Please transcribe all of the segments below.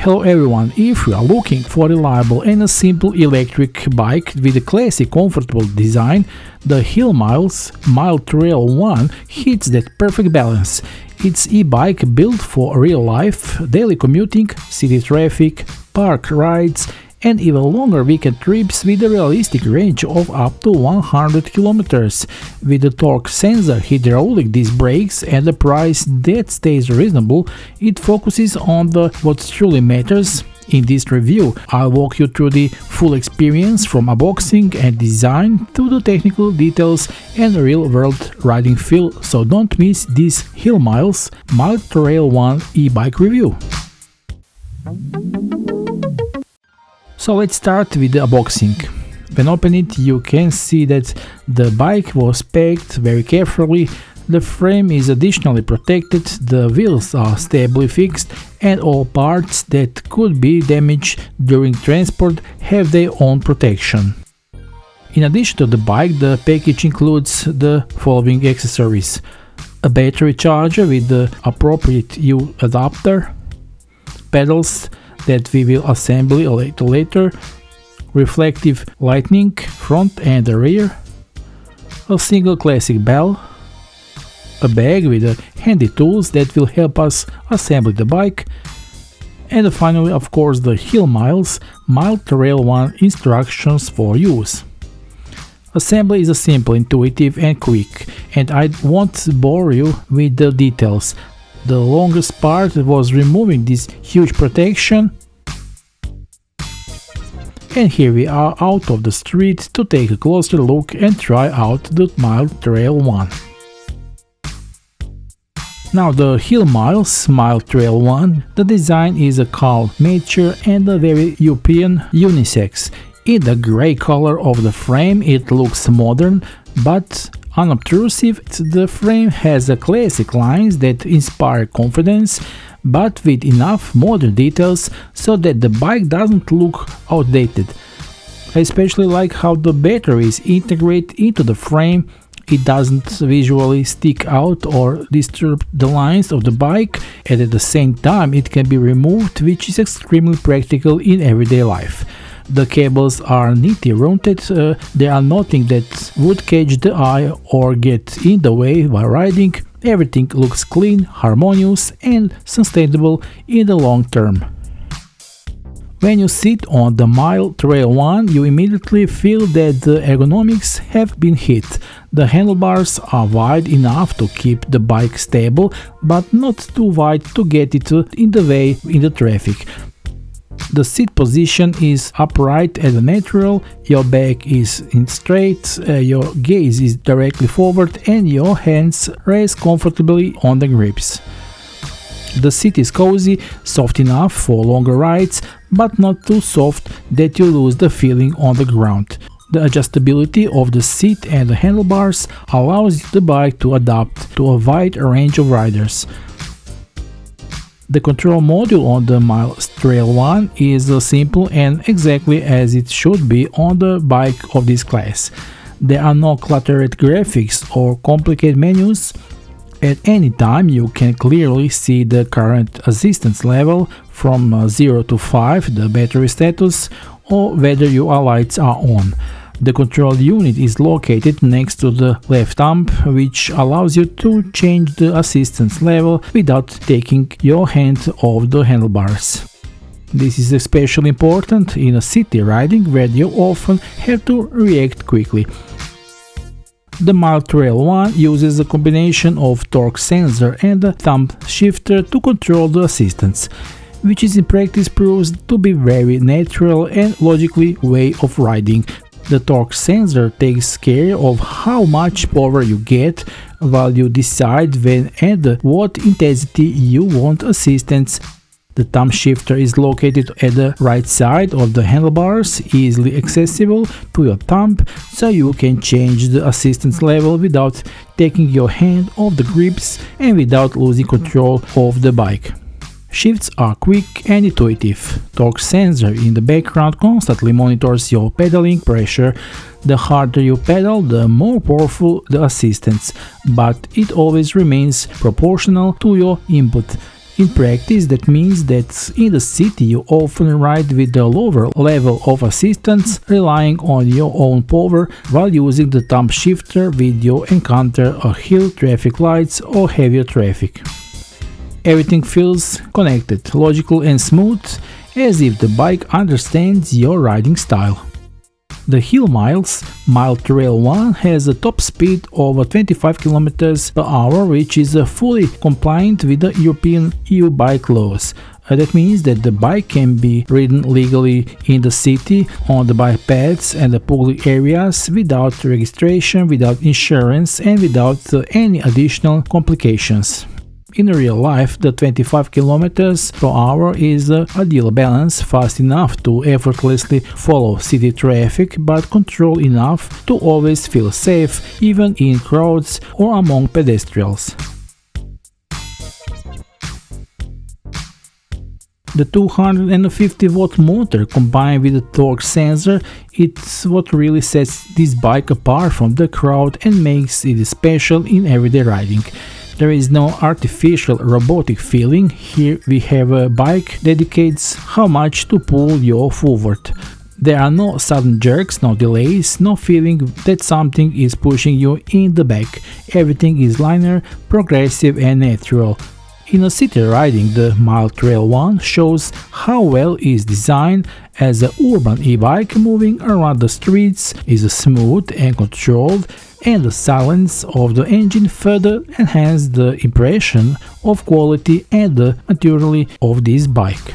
Hello everyone, if you are looking for a reliable and a simple electric bike with a classy comfortable design, the HillMiles MileTrail 1 hits that perfect balance. It's e-bike built for real life, daily commuting, city traffic, park rides and even longer weekend trips with a realistic range of up to 100 km. With the torque sensor, hydraulic disc brakes and a price that stays reasonable, it focuses on what truly matters. In this review, I'll walk you through the full experience from unboxing and design to the technical details and real-world riding feel, so don't miss this HillMiles MileTrail 1 e-bike review. So let's start with the unboxing. When opening it, you can see that the bike was packed very carefully, the frame is additionally protected, the wheels are stably fixed and all parts that could be damaged during transport have their own protection. In addition to the bike, the package includes the following accessories: a battery charger with the appropriate U adapter, pedals that we will assemble later, reflective lighting front and rear, a single classic bell, a bag with handy tools that will help us assemble the bike, and finally, of course, the HillMiles MileTrail 1 instructions for use. Assembly is simple, intuitive and quick, and I won't bore you with the details. The longest part was removing this huge protection, and here we are out of the street to take a closer look and try out the MileTrail 1. Now the HillMiles MileTrail 1, the design is a calm nature and a very European unisex. In the grey color of the frame it looks modern but unobtrusive. The frame has a classic lines that inspire confidence, but with enough modern details so that the bike doesn't look outdated. I especially like how the battery is integrated into the frame. It doesn't visually stick out or disturb the lines of the bike, and at the same time it can be removed, which is extremely practical in everyday life. The cables are neatly routed, there are nothing that would catch the eye or get in the way while riding. Everything looks clean, harmonious and sustainable in the long term. When you sit on the MileTrail 1, you immediately feel that the ergonomics have been hit. The handlebars are wide enough to keep the bike stable, but not too wide to get it in the way in the traffic. The seat position is upright and natural, your back is in straight, your gaze is directly forward and your hands rest comfortably on the grips. The seat is cozy, soft enough for longer rides, but not too soft that you lose the feeling on the ground. The adjustability of the seat and the handlebars allows the bike to adapt to a wide range of riders. The control module on the MileTrail 1 is simple and exactly as it should be on the bike of this class. There are no cluttered graphics or complicated menus. At any time you can clearly see the current assistance level from 0 to 5, the battery status, or whether your lights are on. The control unit is located next to the left thumb, which allows you to change the assistance level without taking your hand off the handlebars. This is especially important in a city riding where you often have to react quickly. The MileTrail 1 uses a combination of torque sensor and a thumb shifter to control the assistance, which is in practice proves to be very natural and logically way of riding. The torque sensor takes care of how much power you get while you decide when and what intensity you want assistance. The thumb shifter is located at the right side of the handlebars, easily accessible to your thumb, so you can change the assistance level without taking your hand off the grips and without losing control of the bike. Shifts are quick and intuitive. Torque sensor in the background constantly monitors your pedaling pressure. The harder you pedal, the more powerful the assistance, but it always remains proportional to your input. In practice, that means that in the city you often ride with a lower level of assistance, relying on your own power while using the thumb shifter when you encounter a hill, traffic lights or heavier traffic. Everything feels connected, logical and smooth, as if the bike understands your riding style. The HillMiles MileTrail 1 has a top speed of 25 km per hour, which is fully compliant with the European EU bike laws. That means that the bike can be ridden legally in the city, on the bike paths and the public areas without registration, without insurance and without any additional complications. In real life, the 25 km per hour is the ideal balance, fast enough to effortlessly follow city traffic, but control enough to always feel safe, even in crowds or among pedestrians. The 250-watt motor combined with the torque sensor, it's what really sets this bike apart from the crowd and makes it special in everyday riding. There is no artificial robotic feeling. Here we have a bike that dedicates how much to pull you forward. There are no sudden jerks, no delays, no feeling that something is pushing you in the back. Everything is linear, progressive and natural. In a city riding, the MileTrail 1 shows how well it is designed. As an urban e-bike, moving around the streets is smooth and controlled, and the silence of the engine further enhances the impression of quality and the maturity of this bike.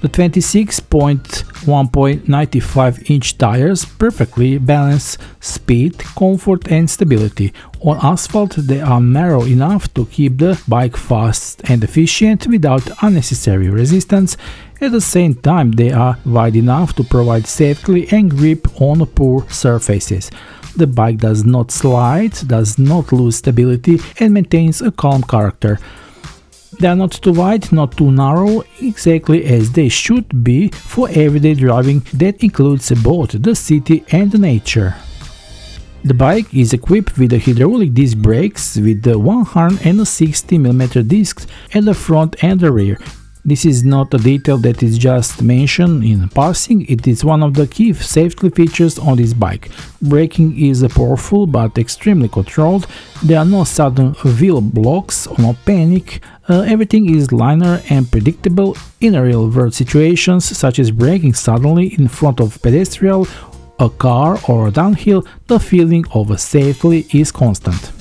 The 26.1.95-inch tires perfectly balance speed, comfort and stability. On asphalt they are narrow enough to keep the bike fast and efficient without unnecessary resistance. At the same time they are wide enough to provide safety and grip on poor surfaces. The bike does not slide, does not lose stability and maintains a calm character. They are not too wide, not too narrow, exactly as they should be for everyday driving that includes both the city and the nature. The bike is equipped with hydraulic disc brakes with the 160mm discs at the front and the rear. This is not a detail that is just mentioned in passing, it is one of the key safety features on this bike. Braking is powerful but extremely controlled, there are no sudden wheel blocks or no panic, everything is linear and predictable. In real-world situations, such as braking suddenly in front of a pedestrian, a car or downhill, the feeling of safety is constant.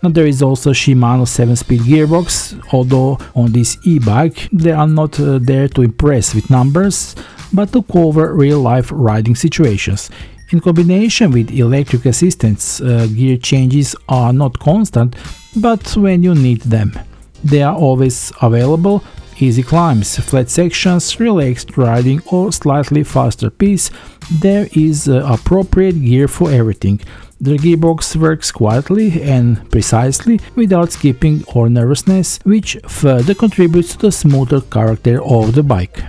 Now there is also Shimano 7-speed gearbox, although on this e-bike they are not there to impress with numbers, but to cover real-life riding situations. In combination with electric assistance, gear changes are not constant, but when you need them. They are always available. Easy climbs, flat sections, relaxed riding or slightly faster pace, there is appropriate gear for everything. The gearbox works quietly and precisely without skipping or nervousness, which further contributes to the smoother character of the bike.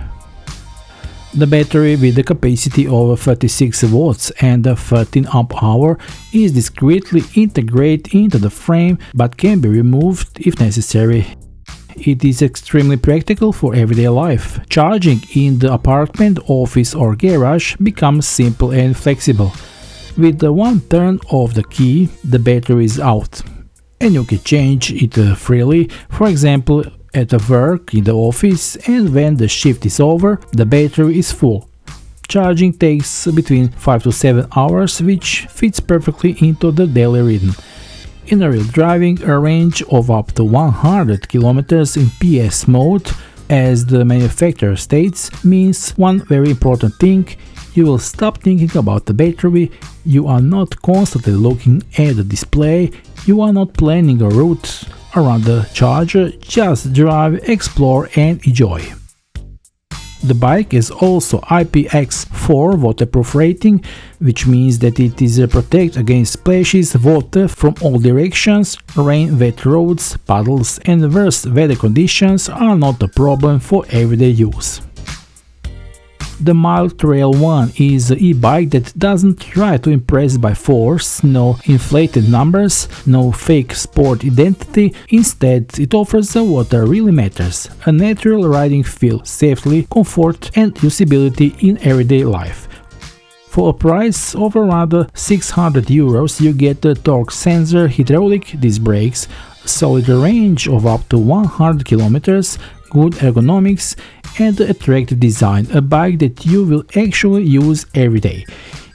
The battery with the capacity of 36 watts and 13 amp-hour is discreetly integrated into the frame but can be removed if necessary. It is extremely practical for everyday life. Charging in the apartment, office or garage becomes simple and flexible. With the one turn of the key, the battery is out, and you can change it freely, for example at work, in the office, and when the shift is over, the battery is full. Charging takes between 5 to 7 hours, which fits perfectly into the daily rhythm. In real driving, a range of up to 100 km in PS mode, as the manufacturer states, means one very important thing: you will stop thinking about the battery, you are not constantly looking at the display, you are not planning a route around the charger, just drive, explore and enjoy. The bike is also IPX4 waterproof rating, which means that it is protected against splashes, water from all directions, rain, wet roads, puddles and worse weather conditions are not a problem for everyday use. The MileTrail 1 is an e-bike that doesn't try to impress by force, no inflated numbers, no fake sport identity. Instead, it offers what really matters: a natural riding feel, safety, comfort and usability in everyday life. For a price of around 600 euros, you get a torque sensor, hydraulic disc brakes, a solid range of up to 100 kilometers, good ergonomics and attractive design, a bike that you will actually use every day.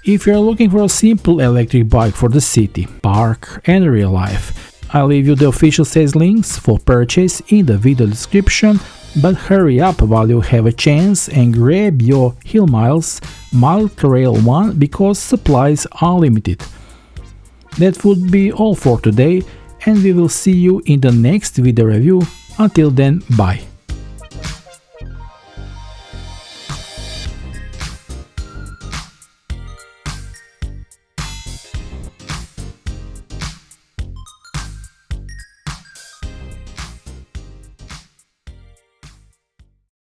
If you are looking for a simple electric bike for the city, park and real life, I'll leave you the official sales links for purchase in the video description, but hurry up while you have a chance and grab your HillMiles MileTrail 1 because supplies are limited. That would be all for today, and we will see you in the next video review. Until then, bye.